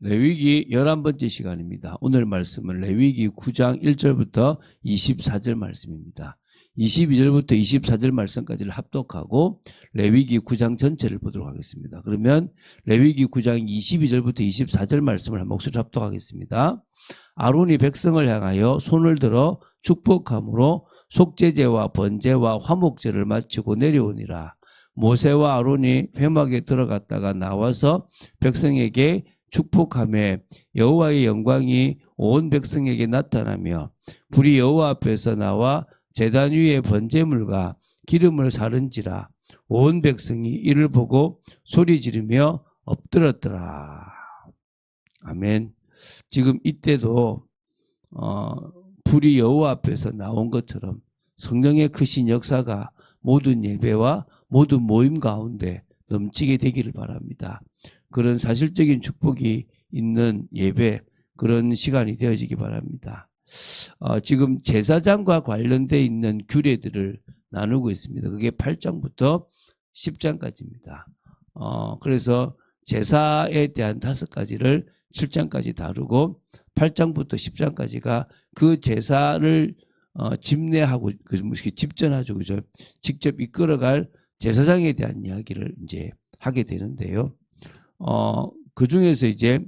레위기 11번째 시간입니다. 오늘 말씀은 레위기 9장 1절부터 24절 말씀입니다. 22절부터 24절 말씀까지를 합독하고 레위기 9장 전체를 보도록 하겠습니다. 그러면 레위기 9장 22절부터 24절 말씀을 한 목소리 합독하겠습니다. 아론이 백성을 향하여 손을 들어 축복함으로 속죄제와 번제와 화목제를 마치고 내려오니라. 모세와 아론이 회막에 들어갔다가 나와서 백성에게 축복하며 여호와의 영광이 온 백성에게 나타나며 불이 여호와 앞에서 나와 제단 위에 번제물과 기름을 사른지라. 온 백성이 이를 보고 소리 지르며 엎드렸더라. 아멘. 지금 이때도 불이 여호와 앞에서 나온 것처럼 성령의 크신 역사가 모든 예배와 모든 모임 가운데 넘치게 되기를 바랍니다. 그런 사실적인 축복이 있는 예배, 그런 시간이 되어지기 바랍니다. 지금 제사장과 관련되어 있는 규례들을 나누고 있습니다. 그게 8장부터 10장까지입니다. 그래서 제사에 대한 5가지를 7장까지 다루고 8장부터 10장까지가 그 제사를 집례하고 집전하죠, 그죠? 직접 이끌어갈 제사장에 대한 이야기를 이제 하게 되는데요. 그 중에서 이제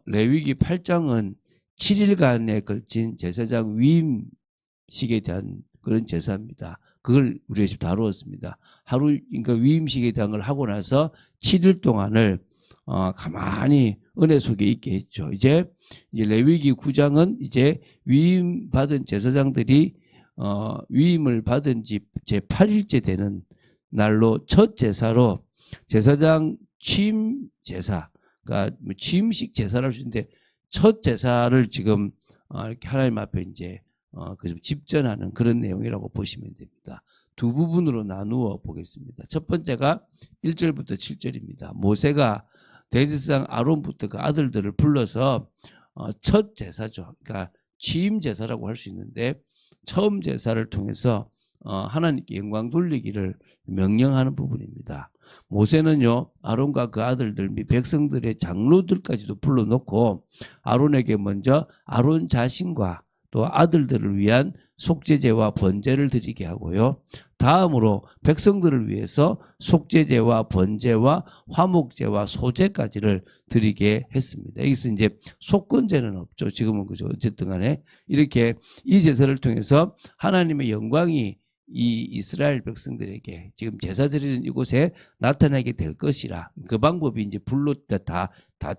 레위기 8장은 7일간에 걸친 제사장 위임식에 대한 그런 제사입니다. 그걸 우리가 지금 다루었습니다. 그러니까 위임식에 대한 걸 하고 나서 7일 동안을 가만히 은혜 속에 있게 했죠. 이제 레위기 9장은 이제 위임 받은 제사장들이 위임을 받은 지 제 8일째 되는 날로 첫 제사로 제사장 취임 제사, 그러니까 취임식 제사를 할 수 있는데 첫 제사를 지금 이렇게 하나님 앞에 이제 집전하는 그런 내용이라고 보시면 됩니다. 두 부분으로 나누어 보겠습니다. 첫 번째가 1절부터 7절입니다. 모세가 대제사장 아론부터 그 아들들을 불러서 첫 제사죠. 그러니까 취임 제사라고 할 수 있는데 처음 제사를 통해서 하나님께 영광 돌리기를 명령하는 부분입니다. 모세는요, 아론과 그 아들들 및 백성들의 장로들까지도 불러놓고 아론에게 먼저 아론 자신과 또 아들들을 위한 속죄제와 번제를 드리게 하고요. 다음으로 백성들을 위해서 속죄제와 번제와 화목제와 소제까지를 드리게 했습니다. 여기서 이제 속건제는 없죠. 지금은 그죠. 어쨌든 간에 이렇게 이 제사를 통해서 하나님의 영광이 이 이스라엘 백성들에게 지금 제사 드리는 이곳에 나타나게 될 것이라. 그 방법이 이제 불로 다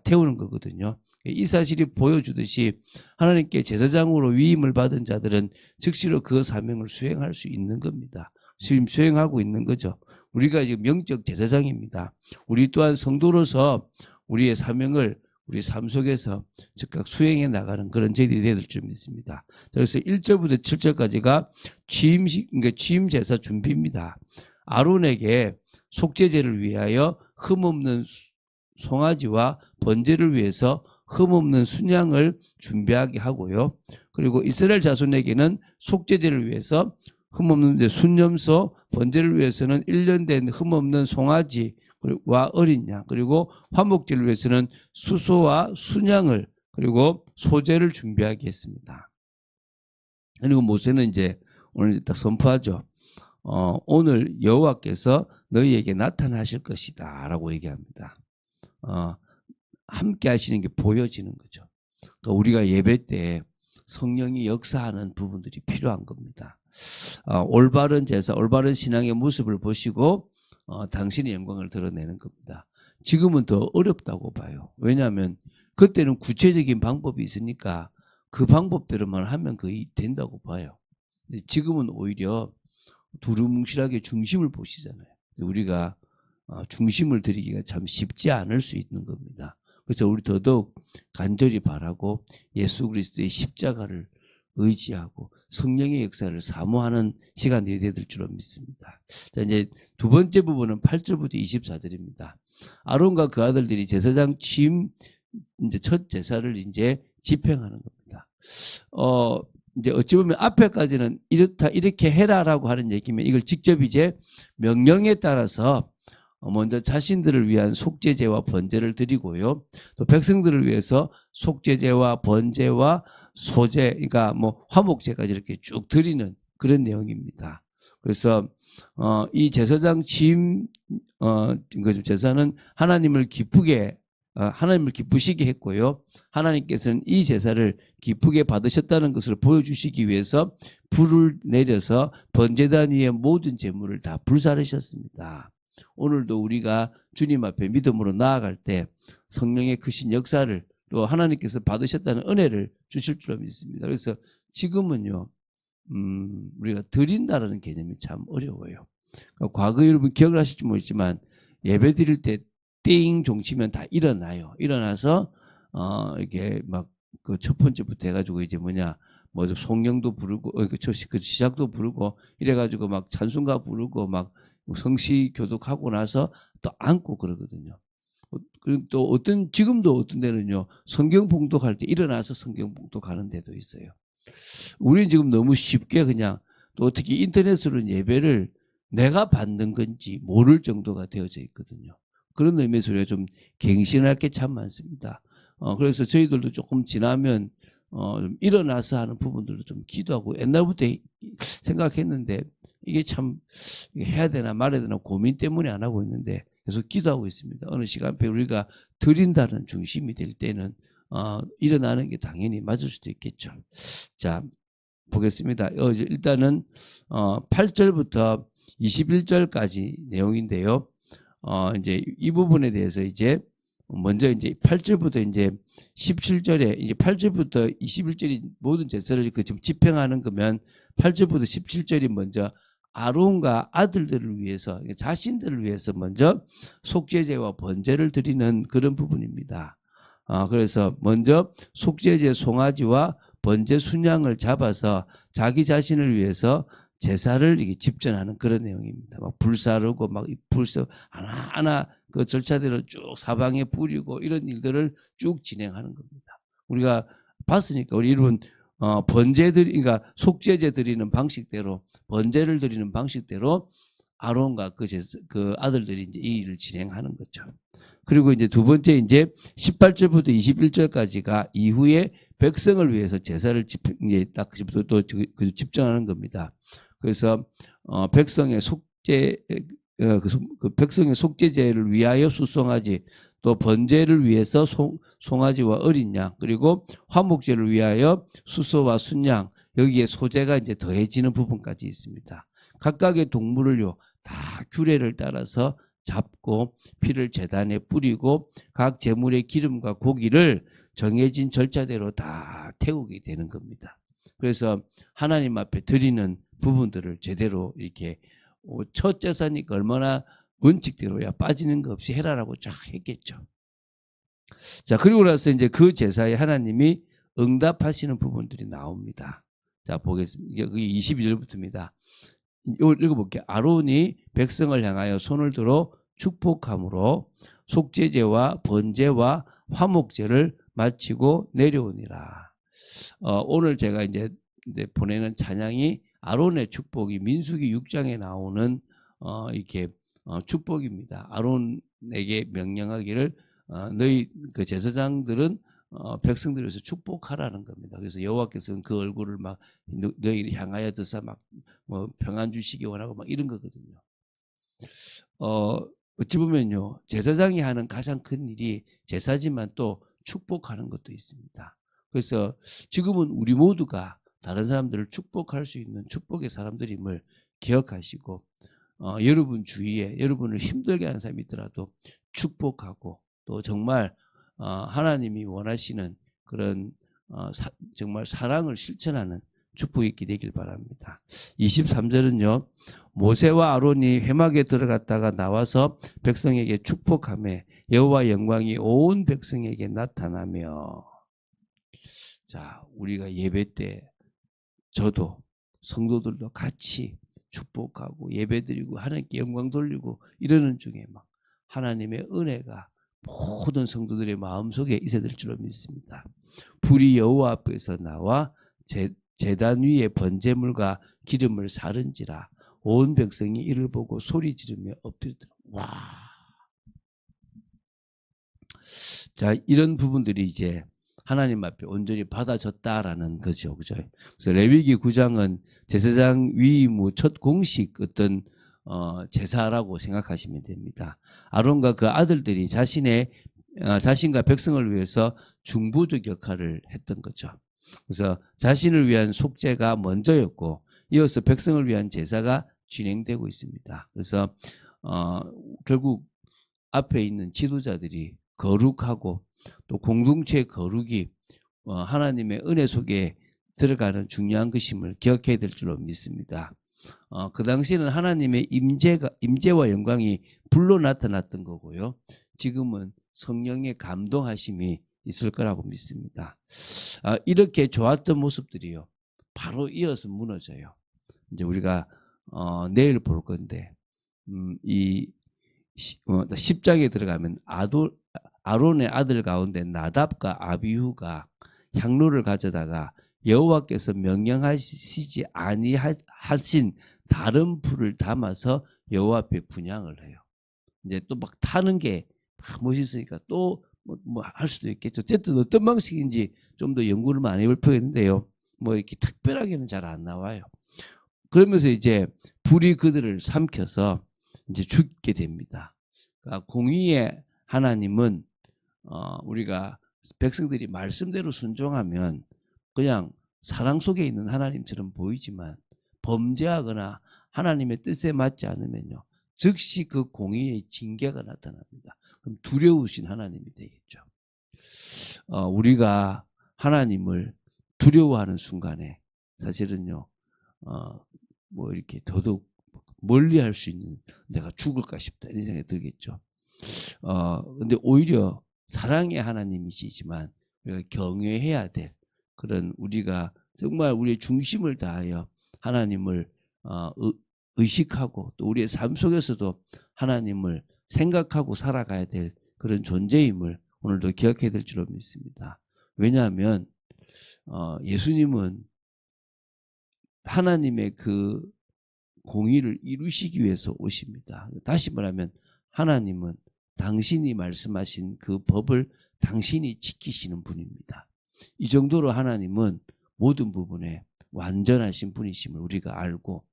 태우는 거거든요. 이 사실이 보여주듯이 하나님께 제사장으로 위임을 받은 자들은 즉시로 그 사명을 수행할 수 있는 겁니다. 지금 수행하고 있는 거죠. 우리가 지금 영적 제사장입니다. 우리 또한 성도로서 우리의 사명을 우리 삶 속에서 즉각 수행해 나가는 그런 저희들이 되야 될 줄 믿습니다. 그래서 1절부터 7절까지가 취임식, 그러니까 취임 제사 준비입니다. 아론에게 속죄제를 위하여 흠없는 송아지와 번제를 위해서 흠없는 순양을 준비하게 하고요. 그리고 이스라엘 자손에게는 속죄제를 위해서 흠없는 순염소, 번제를 위해서는 1년 된 흠없는 송아지와 어린 양, 그리고 화목제를 위해서는 수소와 순양을, 그리고 소제를 준비하게 했습니다. 그리고 모세는 이제 오늘 딱 선포하죠. 오늘 여호와께서 너희에게 나타나실 것이다 라고 얘기합니다. 함께 하시는 게 보여지는 거죠. 그러니까 우리가 예배 때 성령이 역사하는 부분들이 필요한 겁니다. 올바른 제사, 올바른 신앙의 모습을 보시고 당신의 영광을 드러내는 겁니다. 지금은 더 어렵다고 봐요. 왜냐하면 그때는 구체적인 방법이 있으니까 그 방법대로만 하면 거의 된다고 봐요. 지금은 오히려 두루뭉실하게 중심을 보시잖아요. 우리가 중심을 드리기가 참 쉽지 않을 수 있는 겁니다. 그래서 우리 더더욱 간절히 바라고 예수 그리스도의 십자가를 의지하고 성령의 역사를 사모하는 시간들이 되될 줄로 믿습니다. 자, 이제 두 번째 부분은 8절부터 24절입니다. 아론과 그 아들들이 제사장 취임 이제 첫 제사를 이제 집행하는 겁니다. 이제 어찌 보면 앞에까지는 이렇게 해라라고 하는 얘기면 이걸 직접 이제 명령에 따라서 먼저 자신들을 위한 속죄제와 번제를 드리고요. 또 백성들을 위해서 속죄제와 번제와 소제, 그러니까 뭐 화목제까지 이렇게 쭉 드리는 그런 내용입니다. 그래서 이 제사장 취임 제사는 하나님을 기쁘시게 했고요. 하나님께서는 이 제사를 기쁘게 받으셨다는 것을 보여주시기 위해서 불을 내려서 번제단 위에 모든 제물을 다 불사르셨습니다. 오늘도 우리가 주님 앞에 믿음으로 나아갈 때 성령의 크신 역사를 또 하나님께서 받으셨다는 은혜를 주실 줄 믿습니다. 그래서 지금은요, 우리가 드린다라는 개념이 참 어려워요. 그러니까 과거 여러분 기억을 하실지 모르지만 예배 드릴 때 띵 종치면 다 일어나요. 일어나서 이게 막 그 첫 번째부터 해가지고 이제 뭐 송영도 부르고 그 시작도 부르고 이래가지고 막 찬송가 부르고 막 성시 교독하고 나서 또 앉고 그러거든요. 그리고 또 지금도 어떤 데는요, 성경 봉독할 때 일어나서 성경 봉독하는 데도 있어요. 우리는 지금 너무 쉽게 그냥 또 특히 인터넷으로는 예배를 내가 받는 건지 모를 정도가 되어져 있거든요. 그런 의미에서 우리가 좀 갱신할 게 참 많습니다. 그래서 저희들도 조금 지나면 좀 일어나서 하는 부분들도 좀 기도하고 옛날부터 생각했는데 이게 참 해야 되나 말아야 되나 고민 때문에 안 하고 있는데 계속 기도하고 있습니다. 어느 시간표에 우리가 드린다는 중심이 될 때는 일어나는 게 당연히 맞을 수도 있겠죠. 자, 보겠습니다. 일단은 8절부터 21절까지 내용인데요. 이제 이 부분에 대해서 이제 먼저 이제 8절부터 이제 17절에 이제 8절부터 21절이 모든 제사를 지금 집행하는 거면 8절부터 17절이 먼저 아론과 아들들을 위해서 자신들을 위해서 먼저 속죄제와 번제를 드리는 그런 부분입니다. 그래서 먼저 속죄제 송아지와 번제 순양을 잡아서 자기 자신을 위해서 제사를 이게 집전하는 그런 내용입니다. 막 불사르고 막 불사 하나하나 그 절차대로 쭉 사방에 뿌리고 이런 일들을 쭉 진행하는 겁니다. 우리가 봤으니까 우리 여러분 그러니까 속죄제 드리는 방식대로 번제를 드리는 방식대로 아론과 그 아들들이 이제 이 일을 진행하는 거죠. 그리고 이제 두 번째 이제 18절부터 21절까지가 이후에 백성을 위해서 제사를 이제 딱 또 집정하는 겁니다. 그래서 백성의 백성의 속죄제를 위하여 수송아지, 또 번제를 위해서 송아지와 어린 양, 그리고 화목제를 위하여 수소와 순양, 여기에 소제가 이제 더해지는 부분까지 있습니다. 각각의 동물을요 다 규례를 따라서 잡고 피를 제단에 뿌리고 각 제물의 기름과 고기를 정해진 절차대로 다 태우게 되는 겁니다. 그래서 하나님 앞에 드리는 부분들을 제대로 이렇게 첫 제사니까 얼마나 원칙대로야 빠지는 거 없이 해라라고 쫙 했겠죠. 자, 그리고 나서 이제 그 제사에 하나님이 응답하시는 부분들이 나옵니다. 자, 보겠습니다. 그게 22절부터입니다. 읽어볼게요. 아론이 백성을 향하여 손을 들어 축복함으로 속죄제와 번제와 화목제를 마치고 내려오니라. 오늘 제가 이제 보내는 찬양이 아론의 축복이 민수기 6장에 나오는 이렇게 축복입니다. 아론에게 명령하기를 너희 그 제사장들은 백성들에서 축복하라는 겁니다. 그래서 여호와께서는 그 얼굴을 막 너희를 향하여 드사 막 뭐 평안 주시기 원하고 막 이런 거거든요. 어찌 보면요, 제사장이 하는 가장 큰 일이 제사지만 또 축복하는 것도 있습니다. 그래서 지금은 우리 모두가 다른 사람들을 축복할 수 있는 축복의 사람들임을 기억하시고 여러분 주위에 여러분을 힘들게 하는 사람이 있더라도 축복하고 또 정말 하나님이 원하시는 그런 정말 사랑을 실천하는 축복이 있게 되길 바랍니다. 23절은요. 모세와 아론이 회막에 들어갔다가 나와서 백성에게 축복하며 여호와 영광이 온 백성에게 나타나며. 자, 우리가 예배 때 저도 성도들도 같이 축복하고 예배드리고 하나님께 영광 돌리고 이러는 중에 막 하나님의 은혜가 모든 성도들의 마음속에 있어야 될 줄로 믿습니다. 불이 여호와 앞에서 나와 제단 위에 번제물과 기름을 사른지라 온 백성이 이를 보고 소리 지르며 엎드리더라. 와, 자, 이런 부분들이 이제 하나님 앞에 온전히 받아졌다라는 거죠. 그죠? 그래서 레위기 9장은 제사장 위임 후 첫 공식 어떤 제사라고 생각하시면 됩니다. 아론과 그 아들들이 자신과 백성을 위해서 중보적 역할을 했던 거죠. 그래서 자신을 위한 속죄가 먼저였고 이어서 백성을 위한 제사가 진행되고 있습니다. 그래서 결국 앞에 있는 지도자들이 거룩하고 또 공동체의 거룩이 하나님의 은혜 속에 들어가는 중요한 것임을 기억해야 될 줄로 믿습니다. 그 당시에는 하나님의 임재와 영광이 불로 나타났던 거고요. 지금은 성령의 감동하심이 있을 거라고 믿습니다. 이렇게 좋았던 모습들이요, 바로 이어서 무너져요. 이제 우리가 내일 볼 건데 이 10장에 들어가면 아론의 아들 가운데 나답과 아비후가 향로를 가져다가 여호와께서 명령하시지 아니하신 다른 불을 담아서 여호와 앞에 분향을 해요. 이제 또 막 타는 게 막 멋있으니까 또 뭐 할 수도 있겠죠. 어쨌든 어떤 방식인지 좀 더 연구를 많이 해볼 필요가 있는데요. 뭐 이렇게 특별하게는 잘 안 나와요. 그러면서 이제 불이 그들을 삼켜서 이제 죽게 됩니다. 그러니까 공의의 하나님은 우리가 백성들이 말씀대로 순종하면 그냥 사랑 속에 있는 하나님처럼 보이지만 범죄하거나 하나님의 뜻에 맞지 않으면요, 즉시 그 공의의 징계가 나타납니다. 그럼 두려우신 하나님이 되겠죠. 우리가 하나님을 두려워하는 순간에 사실은요, 뭐 이렇게 더더욱 멀리 할 수 있는, 내가 죽을까 싶다 이런 생각이 들겠죠. 근데 오히려 사랑의 하나님이시지만 우리가 경외해야 될 그런, 우리가 정말 우리의 중심을 다하여 하나님을 의식하고 또 우리의 삶 속에서도 하나님을 생각하고 살아가야 될 그런 존재임을 오늘도 기억해야 될 줄로 믿습니다. 왜냐하면 예수님은 하나님의 그 공의를 이루시기 위해서 오십니다. 다시 말하면 하나님은 당신이 말씀하신 그 법을 당신이 지키시는 분입니다. 이 정도로 하나님은 모든 부분에 완전하신 분이심을 우리가 알고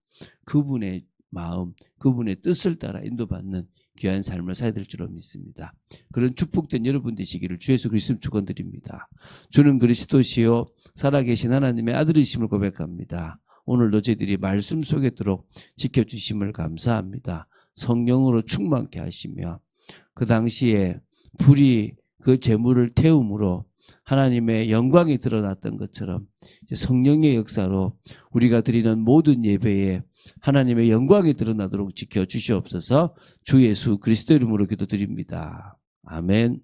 그분의 마음, 그분의 뜻을 따라 인도받는 귀한 삶을 살아야 될 줄로 믿습니다. 그런 축복된 여러분 되시기를 주 예수 그리스도 축원드립니다. 주는 그리스도시요 살아계신 하나님의 아들이심을 고백합니다. 오늘도 저희들이 말씀 속에 들어 지켜주심을 감사합니다. 성령으로 충만케 하시며 그 당시에 불이 그 재물을 태움으로 하나님의 영광이 드러났던 것처럼 이제 성령의 역사로 우리가 드리는 모든 예배에 하나님의 영광이 드러나도록 지켜주시옵소서. 주 예수 그리스도 이름으로 기도드립니다. 아멘.